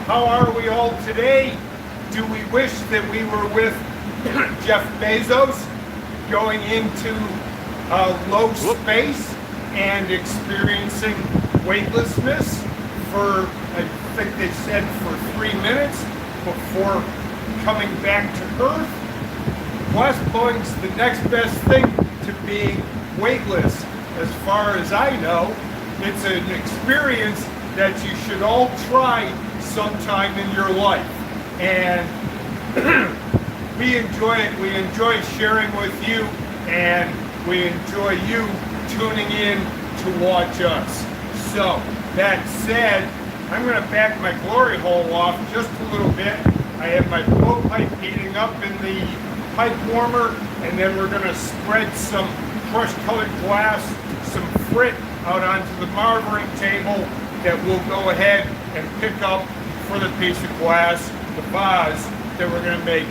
How are we all today? Do we wish that we were with Jeff Bezos going into low space and experiencing weightlessness for, I think they said, for 3 minutes before coming back to Earth? Glassblowing's the next best thing to being weightless. As far as I know, it's an experience that you should all try sometime in your life. And we enjoy it. We enjoy sharing with you, and we enjoy you tuning in to watch us. So, that said, I'm going to back my glory hole off just a little bit. I have my blowpipe heating up in the pipe warmer, and then we're going to spread some crushed colored glass, some frit out onto the marvering table that we'll go ahead and pick up for the piece of glass, the vase that we're going to make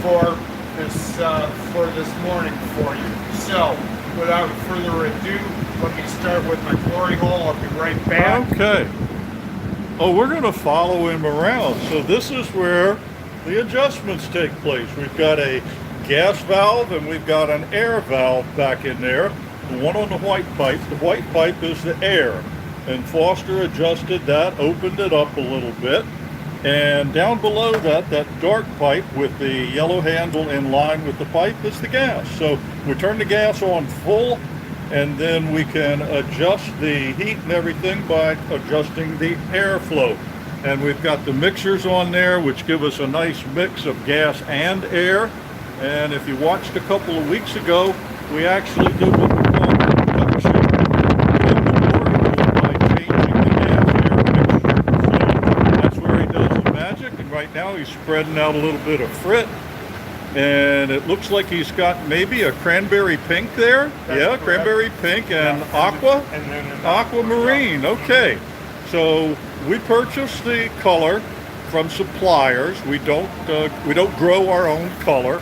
for this morning for you. So, without further ado, let me start with my glory hole. I'll be right back. Okay. Oh, we're going to follow him around. So this is where the adjustments take place. We've got a gas valve and we've got an air valve back in there. The one on the white pipe. The white pipe is the air. And Foster adjusted that, opened it up a little bit. And down below that, that dark pipe with the yellow handle in line with the pipe is the gas. So we turn the gas on full, and then we can adjust the heat and everything by adjusting the airflow. And we've got the mixers on there, which give us a nice mix of gas and air. And if you watched a couple of weeks ago, we actually did what we call reduction in the glory hole by changing the gas-air mixture. So that's where he does the magic. And right now he's spreading out a little bit of frit. And it looks like he's got maybe a cranberry pink there. That's yeah, correct. Cranberry pink and aqua. And then an Aquamarine. Okay. So we purchased the color from suppliers. We don't grow our own color.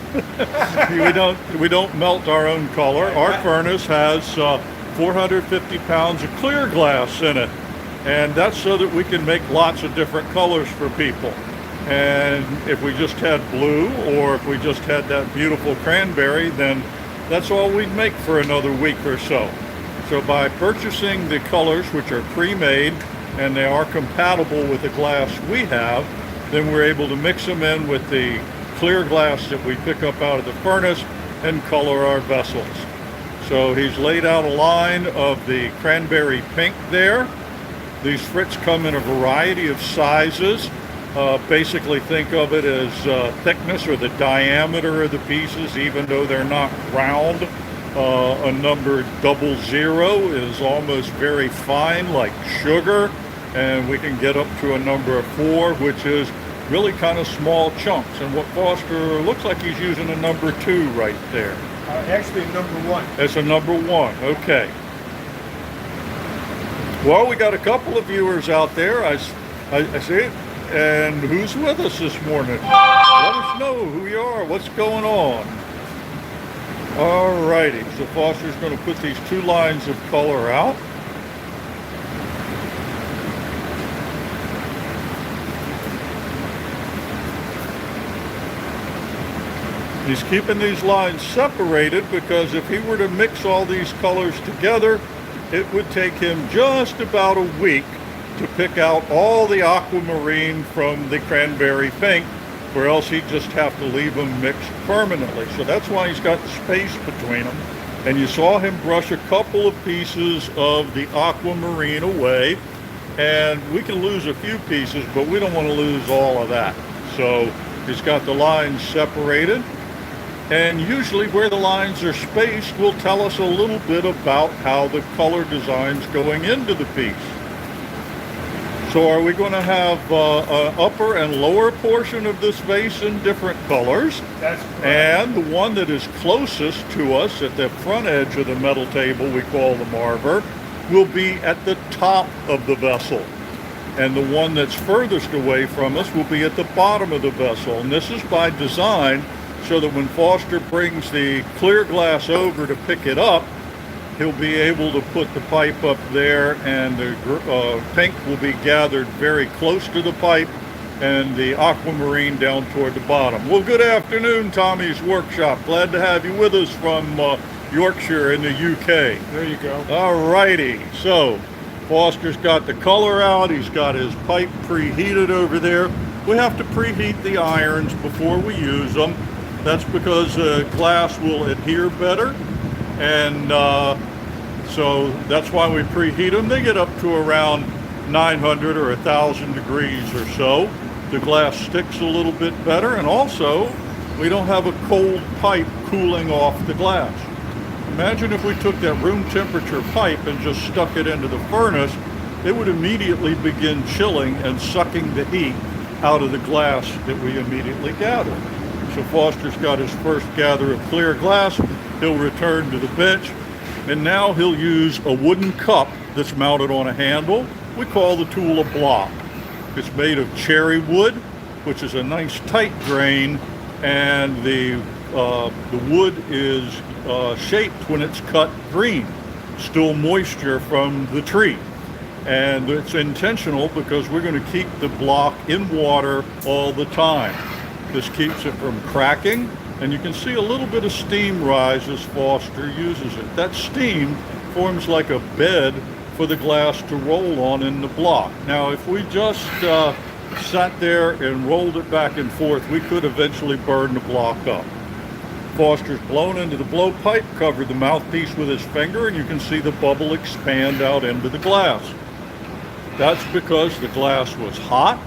we don't melt our own color. Our furnace has 450 pounds of clear glass in it, and that's so that we can make lots of different colors for people. And if we just had blue, or if we just had that beautiful cranberry, then that's all we'd make for another week or so. So by purchasing the colors, which are pre-made, and they are compatible with the glass we have, then we're able to mix them in with the clear glass that we pick up out of the furnace and color our vessels. So he's laid out a line of the cranberry pink there. These frits come in a variety of sizes. Basically think of it as thickness or the diameter of the pieces, even though they're not round. A number 00 is almost very fine, like sugar, and we can get up to a number 4, which is really kind of small chunks. And what Foster looks like he's using a number 2 right there. Actually, number 1. It's a number 1. Okay. Well, we got a couple of viewers out there. I see it. And who's with us this morning? Let us know who you are, what's going on. Alrighty, so Foster's going to put these 2 lines of color out. He's keeping these lines separated because if he were to mix all these colors together, it would take him just about a week to pick out all the aquamarine from the cranberry pink, or else he'd just have to leave them mixed permanently. So that's why he's got the space between them. And you saw him brush a couple of pieces of the aquamarine away, and we can lose a few pieces, but we don't want to lose all of that. So he's got the lines separated, and usually where the lines are spaced will tell us a little bit about how the color design's going into the piece. So are we going to have an upper and lower portion of this vase in different colors? That's correct. And the one that is closest to us at the front edge of the metal table, we call the marver, will be at the top of the vessel. And the one that's furthest away from us will be at the bottom of the vessel. And this is by design so that when Foster brings the clear glass over to pick it up, he'll be able to put the pipe up there, and the pink will be gathered very close to the pipe, and the aquamarine down toward the bottom. Well, good afternoon, Tommy's Workshop. Glad to have you with us from Yorkshire in the UK. There you go. All righty, so Foster's got the color out. He's got his pipe preheated over there. We have to preheat the irons before we use them. That's because glass will adhere better, and so that's why we preheat them. They get up to around 900 or 1,000 degrees or so. The glass sticks a little bit better, and also we don't have a cold pipe cooling off the glass. Imagine if we took that room temperature pipe and just stuck it into the furnace, it would immediately begin chilling and sucking the heat out of the glass that we immediately gather. So Foster's got his first gather of clear glass. He'll return to the bench, and now he'll use a wooden cup that's mounted on a handle. We call the tool a block. It's made of cherry wood, which is a nice tight grain, and the wood is shaped when it's cut green, still moisture from the tree. And it's intentional because we're going to keep the block in water all the time. This keeps it from cracking, and you can see a little bit of steam rise as Foster uses it. That steam forms like a bed for the glass to roll on in the block. Now, if we just sat there and rolled it back and forth, we could eventually burn the block up. Foster's blown into the blowpipe, covered the mouthpiece with his finger, and you can see the bubble expand out into the glass. That's because the glass was hot.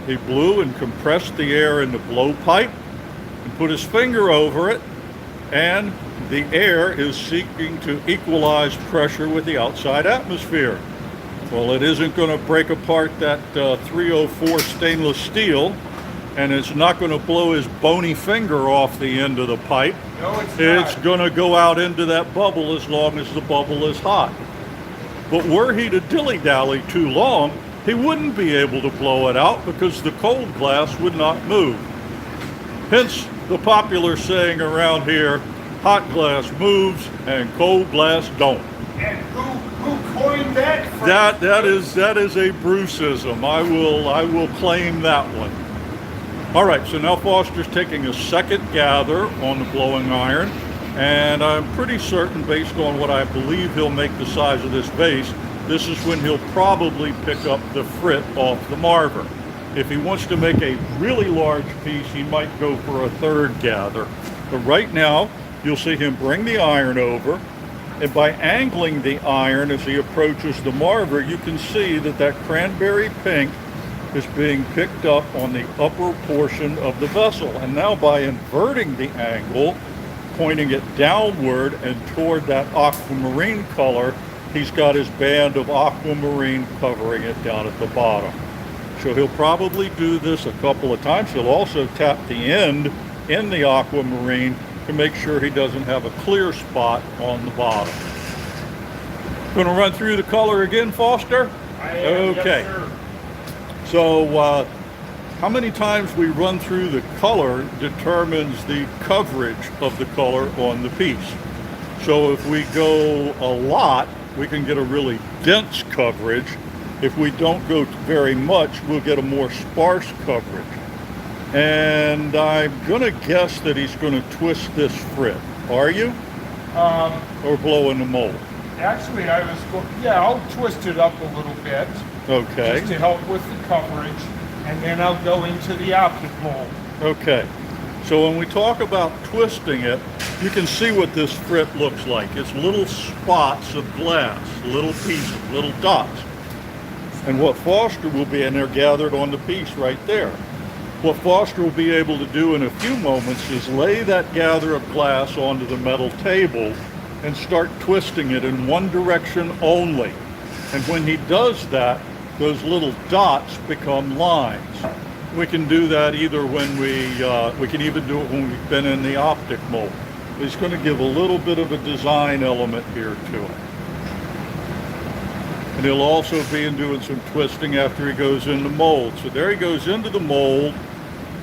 He blew and compressed the air in the blowpipe and put his finger over it, and the air is seeking to equalize pressure with the outside atmosphere. Well, it isn't going to break apart that 304 stainless steel, and it's not going to blow his bony finger off the end of the pipe. No, it's It's not. going to go out into that bubble as long as the bubble is hot. But were he to dilly-dally too long, he wouldn't be able to blow it out because the cold glass would not move. Hence the popular saying around here, hot glass moves and cold glass don't. And who coined that phrase? That is a Bruceism. I will claim that one. All right, so now Foster's taking a second gather on the blowing iron, and I'm pretty certain, based on what I believe he'll make the size of this vase, this is when he'll probably pick up the frit off the marver. If he wants to make a really large piece, he might go for a third gather. But right now, you'll see him bring the iron over, and by angling the iron as he approaches the marver, you can see that that cranberry pink is being picked up on the upper portion of the vessel. And now by inverting the angle, pointing it downward and toward that aquamarine color, he's got his band of aquamarine covering it down at the bottom. So he'll probably do this a couple of times. He'll also tap the end in the aquamarine to make sure he doesn't have a clear spot on the bottom. Going to run through the color again, Foster? I am, Okay. yes, sir. So how many times we run through the color determines the coverage of the color on the piece. So if we go a lot, we can get a really dense coverage. If we don't go very much, we'll get a more sparse coverage. And I'm gonna guess that he's gonna twist this frit. Are you? Or blow in the mold? Actually, I'll twist it up a little bit Okay. just to help with the coverage, and then I'll go into the optic mold. Okay. So when we talk about twisting it, you can see what this frit looks like. It's little spots of glass, little pieces, little dots. And what Foster will be, and they're gathered on the piece right there. What Foster will be able to do in a few moments is lay that gather of glass onto the metal table and start twisting it in one direction only. And when he does that, those little dots become lines. We can do that either when we can even do it when we've been in the optic mold. He's going to give a little bit of a design element here to it. And he'll also be doing some twisting after he goes in the mold. So there he goes into the mold,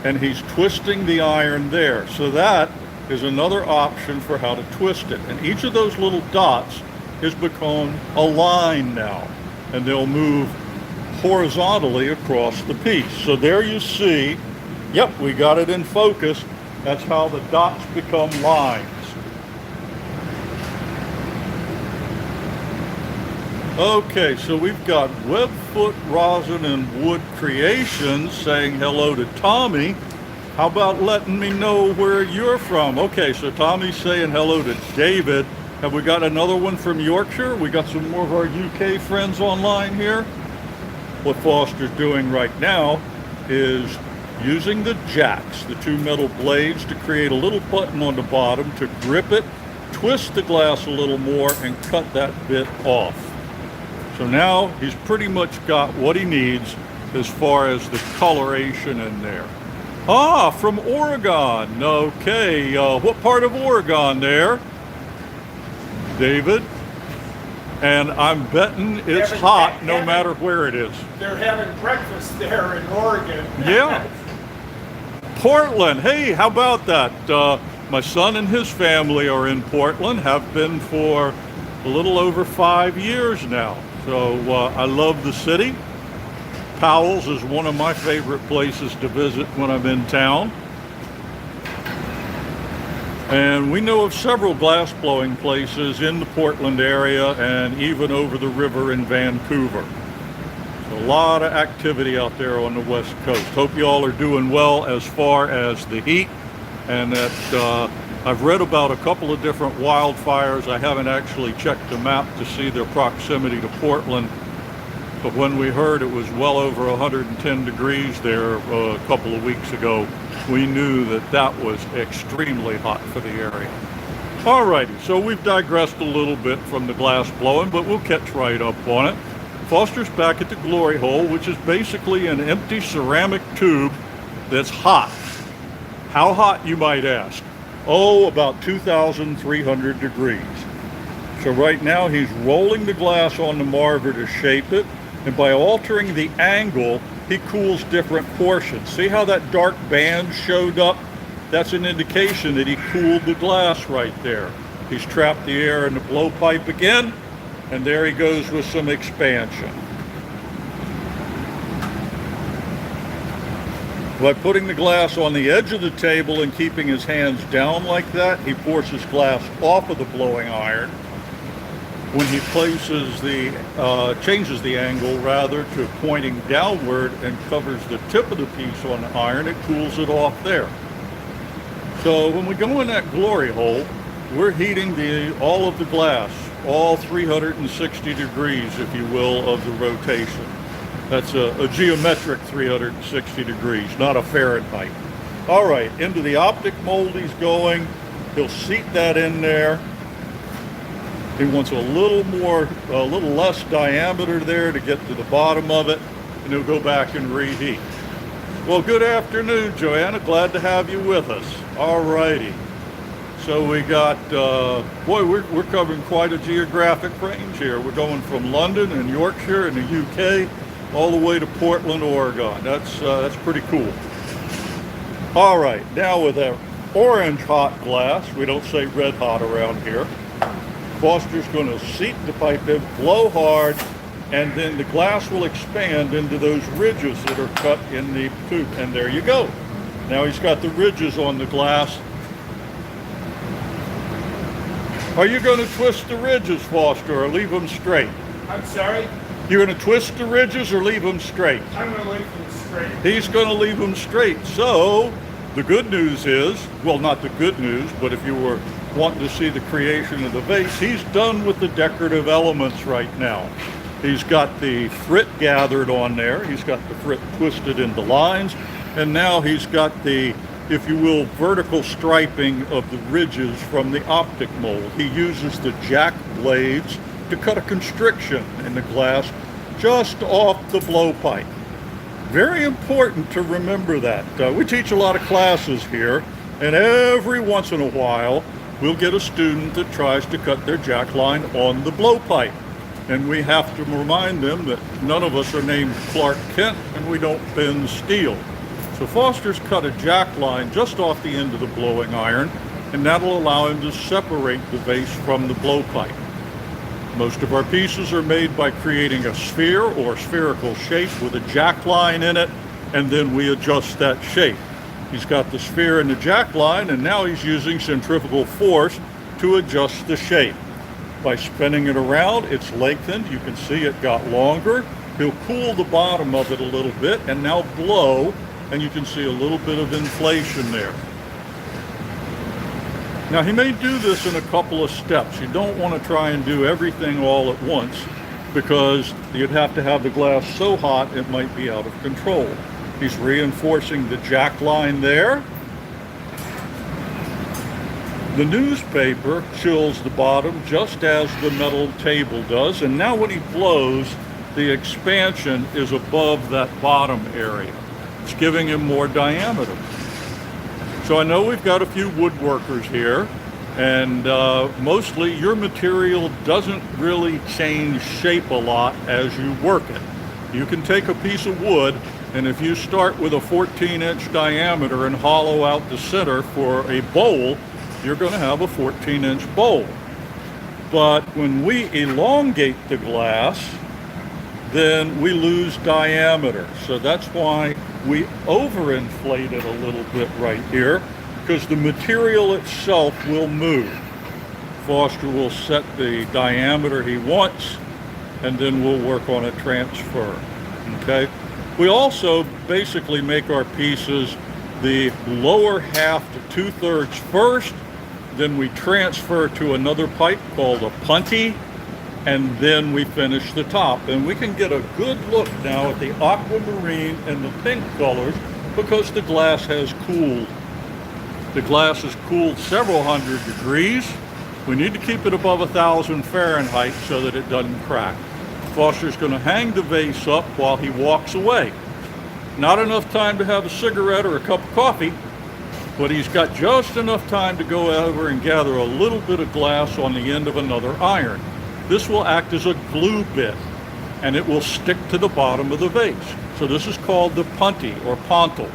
and he's twisting the iron there. So that is another option for how to twist it. And each of those little dots has become a line now, and they'll move horizontally across the piece. So there you see, yep, we got it in focus. That's how the dots become lines. Okay, so we've got Webfoot Rosin and Wood Creations saying hello to Tommy. How about letting me know where you're from? Okay, so Tommy's saying hello to David. Have we got another one from Yorkshire? We got some more of our UK friends online here. What Foster's doing right now is using the jacks, the two metal blades, to create a little button on the bottom to grip it, twist the glass a little more, and cut that bit off. So now he's pretty much got what he needs as far as the coloration in there. Ah, from Oregon. Okay, what part of Oregon there, David? And I'm betting it's hot no matter where it is. They're having breakfast there in Oregon. Yeah. Portland. Hey, how about that? My son and his family are in Portland, have been for a little over 5 years now. So I love the city. Powell's is one of my favorite places to visit when I'm in town. And we know of several glass blowing places in the Portland area and even over the river in Vancouver. So a lot of activity out there on the West Coast. Hope you all are doing well as far as the heat, and that I've read about a couple of different wildfires. I haven't actually checked the map to see their proximity to Portland, but when we heard it was well over 110 degrees there a couple of weeks ago, we knew that that was extremely hot for the area. Alrighty, so we've digressed a little bit from the glass blowing, but we'll catch right up on it. Foster's back at the glory hole, which is basically an empty ceramic tube that's hot. How hot, you might ask? Oh, about 2,300 degrees. So right now he's rolling the glass on the marver to shape it, and by altering the angle, he cools different portions. See how that dark band showed up? That's an indication that he cooled the glass right there. He's trapped the air in the blowpipe again, and there he goes with some expansion. By putting the glass on the edge of the table and keeping his hands down like that, he pours his glass off of the blowing iron. When he places changes the angle rather to pointing downward and covers the tip of the piece on the iron, it cools it off there. So when we go in that glory hole, we're heating all of the glass, all 360 degrees, if you will, of the rotation. That's a geometric 360 degrees, not a Fahrenheit. All right, into the optic mold he's going. He'll seat that in there. He wants a little less diameter there to get to the bottom of it, and he'll go back and reheat. Well, good afternoon, Joanna. Glad to have you with us. All righty. So we got, boy, we're covering quite a geographic range here. We're going from London and Yorkshire and the UK all the way to Portland, Oregon. That's pretty cool. All right, now with our orange hot glass, we don't say red hot around here. Foster's going to seat the pipe in, blow hard, and then the glass will expand into those ridges that are cut in the tube. And there you go. Now he's got the ridges on the glass. Are you going to twist the ridges, Foster, or leave them straight? I'm sorry? You're going to twist the ridges or leave them straight? I'm going to leave them straight. He's going to leave them straight. So the good news is, well, not the good news, but if you were wanting to see the creation of the vase, he's done with the decorative elements right now. He's got the frit gathered on there. He's got the frit twisted into lines. And now he's got the, if you will, vertical striping of the ridges from the optic mold. He uses the jack blades to cut a constriction in the glass just off the blowpipe. Very important to remember that. We teach a lot of classes here, and every once in a while we'll get a student that tries to cut their jack line on the blowpipe. And we have to remind them that none of us are named Clark Kent and we don't bend steel. So Foster's cut a jack line just off the end of the blowing iron, and that'll allow him to separate the vase from the blowpipe. Most of our pieces are made by creating a sphere or spherical shape with a jack line in it, and then we adjust that shape. He's got the sphere and the jack line, and now he's using centrifugal force to adjust the shape. By spinning it around, it's lengthened. You can see it got longer. He'll cool the bottom of it a little bit and now blow, and you can see a little bit of inflation there. Now he may do this in a couple of steps. You don't want to try and do everything all at once, because you'd have to have the glass so hot it might be out of control. He's reinforcing the jack line there. The newspaper chills the bottom just as the metal table does, and now when he blows, the expansion is above that bottom area. It's giving him more diameter. So I know we've got a few woodworkers here, and mostly your material doesn't really change shape a lot as you work it. You can take a piece of wood, and if you start with a 14-inch diameter and hollow out the center for a bowl, you're going to have a 14-inch bowl. But when we elongate the glass, then we lose diameter. So that's why we overinflate it a little bit right here, because the material itself will move. Foster will set the diameter he wants, and then we'll work on a transfer. Okay? We also basically make our pieces the lower half to 2/3 first, then we transfer to another pipe called a punty, and then we finish the top. And we can get a good look now at the aquamarine and the pink colors because the glass has cooled. The glass has cooled several hundred degrees. We need to keep it above 1,000 Fahrenheit so that it doesn't crack. Foster's going to hang the vase up while he walks away. Not enough time to have a cigarette or a cup of coffee, but he's got just enough time to go over and gather a little bit of glass on the end of another iron. This will act as a glue bit, and it will stick to the bottom of the vase. So this is called the punty or pontal,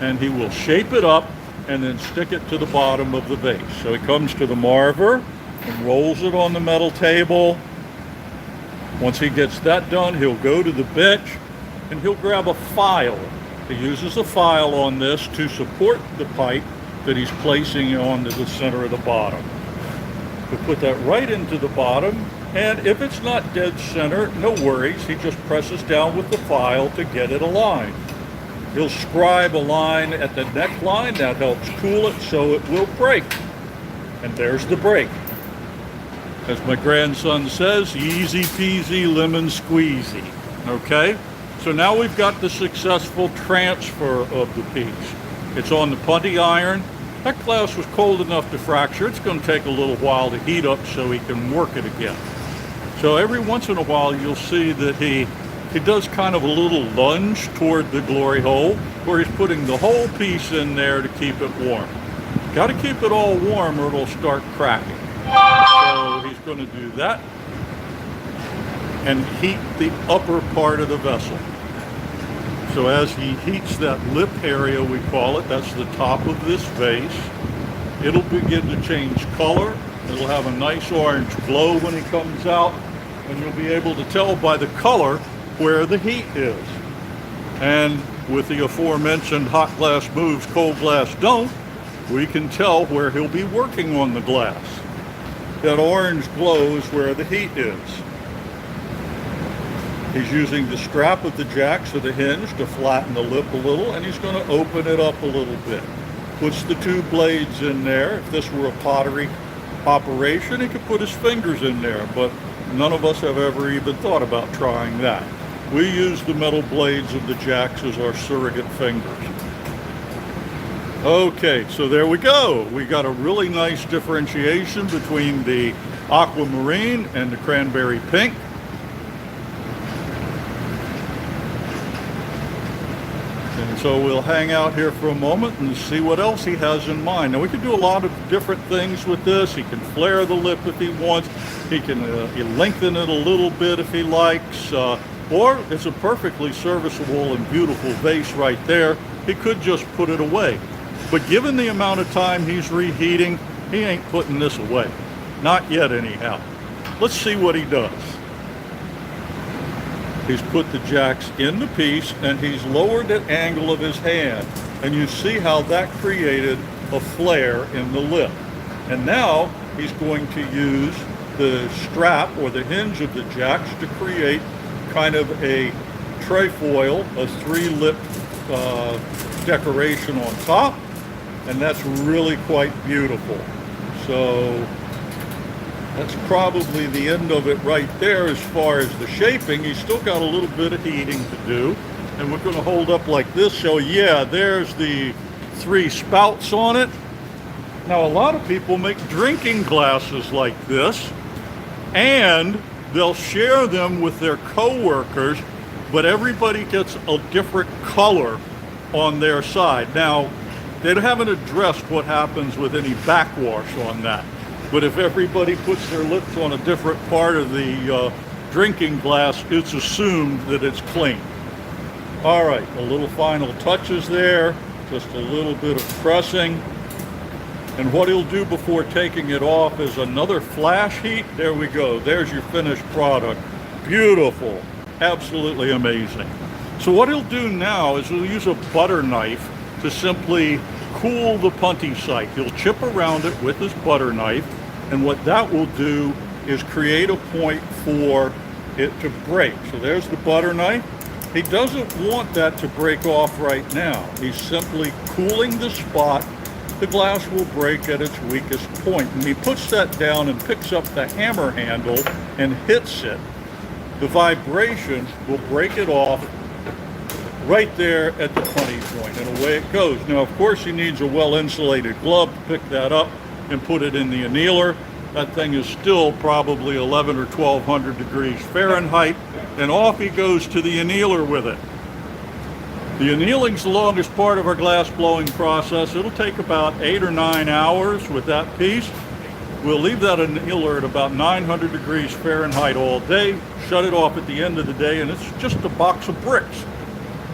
and he will shape it up and then stick it to the bottom of the vase. So he comes to the marver and rolls it on the metal table. Once he gets that done, he'll go to the bench and he'll grab a file. He uses a file on this to support the pipe that he's placing onto the center of the bottom. He'll put that right into the bottom, and if it's not dead center, no worries. He just presses down with the file to get it aligned. He'll scribe a line at the neckline. That helps cool it so it will break. And there's the break. As my grandson says, easy peasy lemon squeezy. Okay? So now we've got the successful transfer of the piece. It's on the putty iron. That glass was cold enough to fracture. It's going to take a little while to heat up so he can work it again. So every once in a while you'll see that he does kind of a little lunge toward the glory hole where he's putting the whole piece in there to keep it warm. Got to keep it all warm or it'll start cracking. So he's going to do that and heat the upper part of the vessel. So as he heats that lip area, we call it, that's the top of this vase, it'll begin to change color. It'll have a nice orange glow when he comes out, and you'll be able to tell by the color where the heat is. And with the aforementioned hot glass moves, cold glass don't, we can tell where he'll be working on the glass. That orange glow is where the heat is. He's using the strap of the jacks of the hinge to flatten the lip a little, and he's going to open it up a little bit. Puts the two blades in there. If this were a pottery operation, he could put his fingers in there, but none of us have ever even thought about trying that. We use the metal blades of the jacks as our surrogate fingers. Okay, so there we go. We got a really nice differentiation between the aquamarine and the cranberry pink. And so we'll hang out here for a moment and see what else he has in mind. Now we can do a lot of different things with this. He can flare the lip if he wants. He can lengthen it a little bit if he likes. Or it's a perfectly serviceable and beautiful vase right there. He could just put it away. But given the amount of time he's reheating, he ain't putting this away. Not yet anyhow. Let's see what he does. He's put the jacks in the piece and he's lowered the angle of his hand. And you see how that created a flare in the lip. And now he's going to use the strap or the hinge of the jacks to create kind of a trefoil, a three-lip decoration on top. And that's really quite beautiful. So that's probably the end of it right there as far as the shaping. He's still got a little bit of heating to do. And we're going to hold up like this. So yeah, there's the 3 spouts on it. Now a lot of people make drinking glasses like this, and they'll share them with their co-workers, but everybody gets a different color on their side. Now, they haven't addressed what happens with any backwash on that. But if everybody puts their lips on a different part of the drinking glass, it's assumed that it's clean. All right, a little final touches there, just a little bit of pressing. And what he'll do before taking it off is another flash heat. There we go, there's your finished product. Beautiful, absolutely amazing. So what he'll do now is he'll use a butter knife to simply cool the punty site. He'll chip around it with his butter knife, and what that will do is create a point for it to break. So there's the butter knife. He doesn't want that to break off right now. He's simply cooling the spot. The glass will break at its weakest point. And he puts that down and picks up the hammer handle and hits it. The vibration will break it off right there at the punty joint, and away it goes. Now, of course, he needs a well-insulated glove to pick that up and put it in the annealer. That thing is still probably 11 or 1200 degrees Fahrenheit, and off he goes to the annealer with it. The annealing's the longest part of our glass blowing process. It'll take about 8 or 9 hours with that piece. We'll leave that annealer at about 900 degrees Fahrenheit all day, shut it off at the end of the day, and it's just a box of bricks.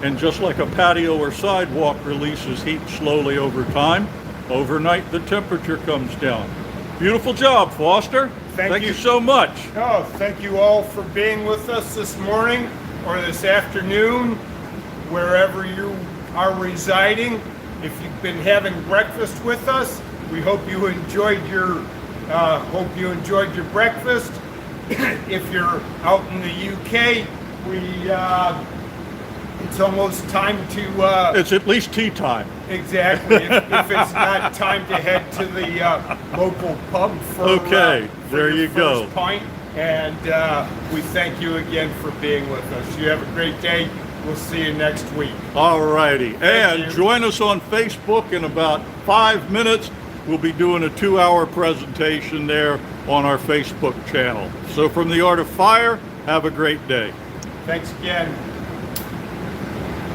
And just like a patio or sidewalk releases heat slowly over time, overnight the temperature comes down. Beautiful job, Foster. Thank you so much. Oh, thank you all for being with us this morning or this afternoon, wherever you are residing. If you've been having breakfast with us, we hope you enjoyed your breakfast. If you're out in the UK, it's almost time to... it's at least tea time. Exactly. If it's not time to head to the local pub for there you go. First pint. And we thank you again for being with us. You have a great day. We'll see you next week. All righty. And join us on Facebook in about 5 minutes. We'll be doing a 2-hour presentation there on our Facebook channel. So from the Art of Fire, have a great day. Thanks again.